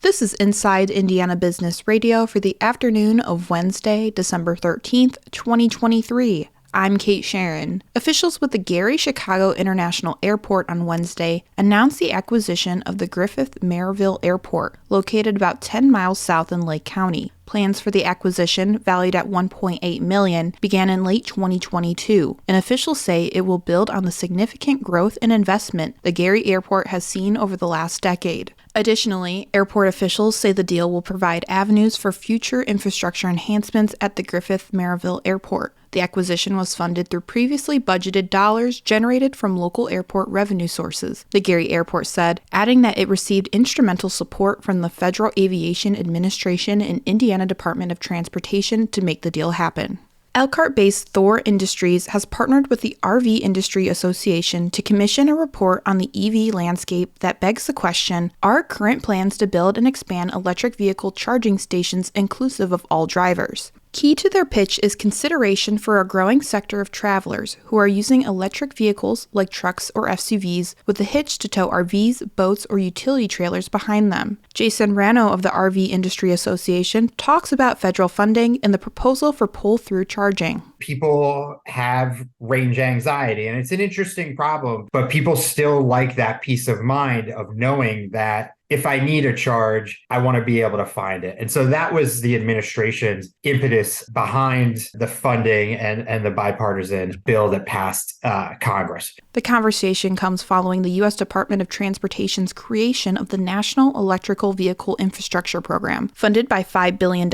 This is Inside Indiana Business Radio for the afternoon of Wednesday, December 13th, 2023. I'm Kate Sharon. Officials with the Gary Chicago International Airport on Wednesday announced the acquisition of the Griffith-Merrillville Airport, located about 10 miles south in Lake County. Plans for the acquisition, valued at $1.8 million, began in late 2022, and officials say it will build on the significant growth and investment the Gary Airport has seen over the last decade. Additionally, airport officials say the deal will provide avenues for future infrastructure enhancements at the Griffith-Merrillville Airport. The acquisition was funded through previously budgeted dollars generated from local airport revenue sources, the Gary Airport said, adding that it received instrumental support from the Federal Aviation Administration and Indiana Department of Transportation to make the deal happen. Elkhart-based Thor Industries has partnered with the RV Industry Association to commission a report on the EV landscape that begs the question, are current plans to build and expand electric vehicle charging stations inclusive of all drivers? Key to their pitch is consideration for a growing sector of travelers who are using electric vehicles like trucks or SUVs with a hitch to tow RVs, boats, or utility trailers behind them. Jason Rano of the RV Industry Association talks about federal funding and the proposal for pull-through charging. People have range anxiety, and it's an interesting problem, but people still like that peace of mind of knowing that if I need a charge, I want to be able to find it. And so that was the administration's impetus behind the funding and the bipartisan bill that passed Congress. The conversation comes following the U.S. Department of Transportation's creation of the National Electrical Vehicle Infrastructure Program, funded by $5 billion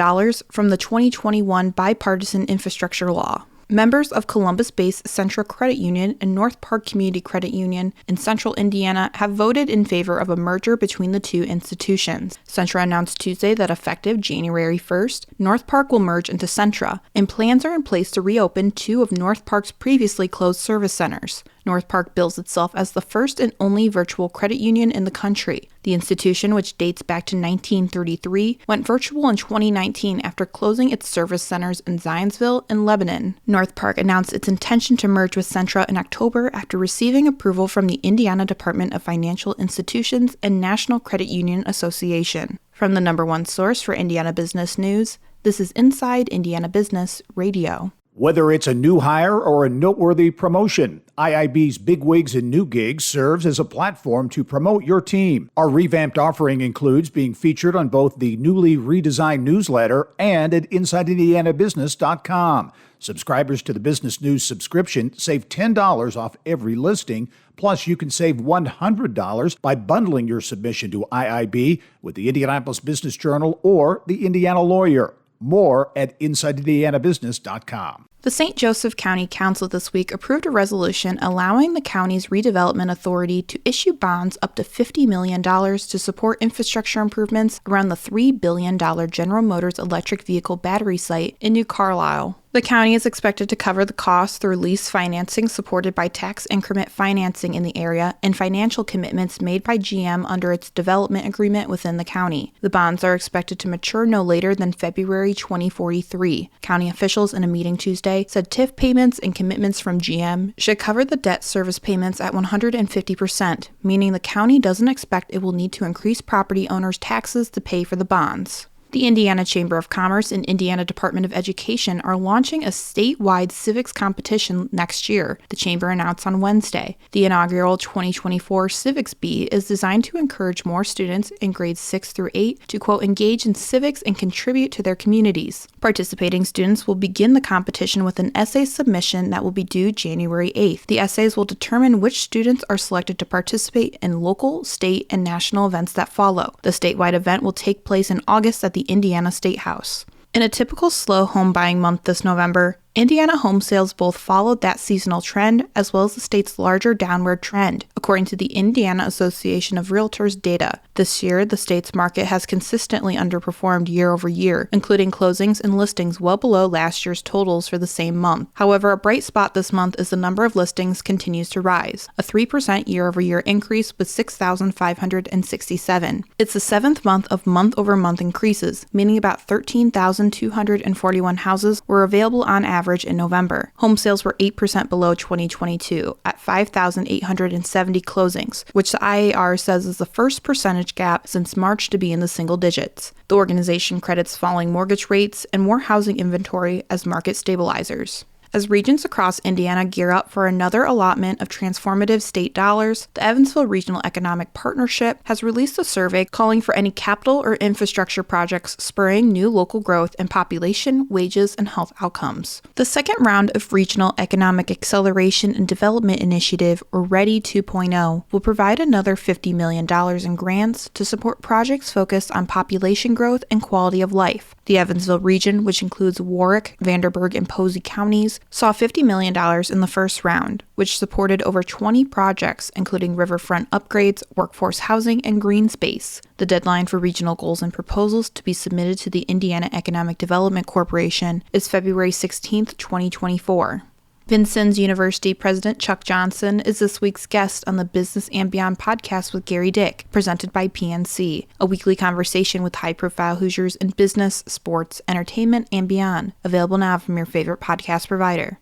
from the 2021 Bipartisan Infrastructure Law. Members of Columbus-based Centra Credit Union and North Park Community Credit Union in Central Indiana have voted in favor of a merger between the two institutions. Centra announced Tuesday that effective January 1st, North Park will merge into Centra, and plans are in place to reopen two of North Park's previously closed service centers. North Park bills itself as the first and only virtual credit union in the country. The institution, which dates back to 1933, went virtual in 2019 after closing its service centers in Zionsville and Lebanon. North Park announced its intention to merge with Centra in October after receiving approval from the Indiana Department of Financial Institutions and National Credit Union Association. From the number one source for Indiana business news, this is Inside Indiana Business Radio. Whether it's a new hire or a noteworthy promotion, IIB's Bigwigs and New Gigs serves as a platform to promote your team. Our revamped offering includes being featured on both the newly redesigned newsletter and at InsideIndianaBusiness.com. Subscribers to the Business News subscription save $10 off every listing. Plus, you can save $100 by bundling your submission to IIB with the Indianapolis Business Journal or the Indiana Lawyer. More at InsideIndianaBusiness.com. The St. Joseph County Council this week approved a resolution allowing the county's redevelopment authority to issue bonds up to $50 million to support infrastructure improvements around the $3 billion General Motors electric vehicle battery site in New Carlisle. The county is expected to cover the costs through lease financing supported by tax increment financing in the area and financial commitments made by GM under its development agreement within the county. The bonds are expected to mature no later than February 2043. County officials in a meeting Tuesday said TIF payments and commitments from GM should cover the debt service payments at 150%, meaning the county doesn't expect it will need to increase property owners' taxes to pay for the bonds. The Indiana Chamber of Commerce and Indiana Department of Education are launching a statewide civics competition next year, the Chamber announced on Wednesday. The inaugural 2024 Civics Bee is designed to encourage more students in grades 6 through 8 to, quote, engage in civics and contribute to their communities. Participating students will begin the competition with an essay submission that will be due January 8th. The essays will determine which students are selected to participate in local, state, and national events that follow. The statewide event will take place in August at the Indiana State House. In a typical slow home buying month this November, Indiana home sales both followed that seasonal trend as well as the state's larger downward trend, according to the Indiana Association of Realtors data. This year, the state's market has consistently underperformed year over year, including closings and listings well below last year's totals for the same month. However, a bright spot this month is the number of listings continues to rise, a 3% year-over-year increase with 6,567. It's the seventh month of month-over-month increases, meaning about 13,241 houses were available on average average in November. Home sales were 8% below 2022 at 5,870 closings, which the IAR says is the first percentage gap since March to be in the single digits. The organization credits falling mortgage rates and more housing inventory as market stabilizers. As regions across Indiana gear up for another allotment of transformative state dollars, the Evansville Regional Economic Partnership has released a survey calling for any capital or infrastructure projects spurring new local growth in population, wages, and health outcomes. The second round of Regional Economic Acceleration and Development Initiative, or READY 2.0, will provide another $50 million in grants to support projects focused on population growth and quality of life. The Evansville region, which includes Warwick, Vanderburgh, and Posey counties, saw $50 million in the first round, which supported over 20 projects, including riverfront upgrades, workforce housing, and green space. The deadline for regional goals and proposals to be submitted to the Indiana Economic Development Corporation is February 16, 2024. Vincennes University President Chuck Johnson is this week's guest on the Business and Beyond podcast with Gary Dick, presented by PNC, a weekly conversation with high-profile Hoosiers in business, sports, entertainment, and beyond, available now from your favorite podcast provider.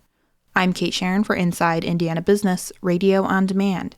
I'm Kate Sharon for Inside Indiana Business, Radio on Demand.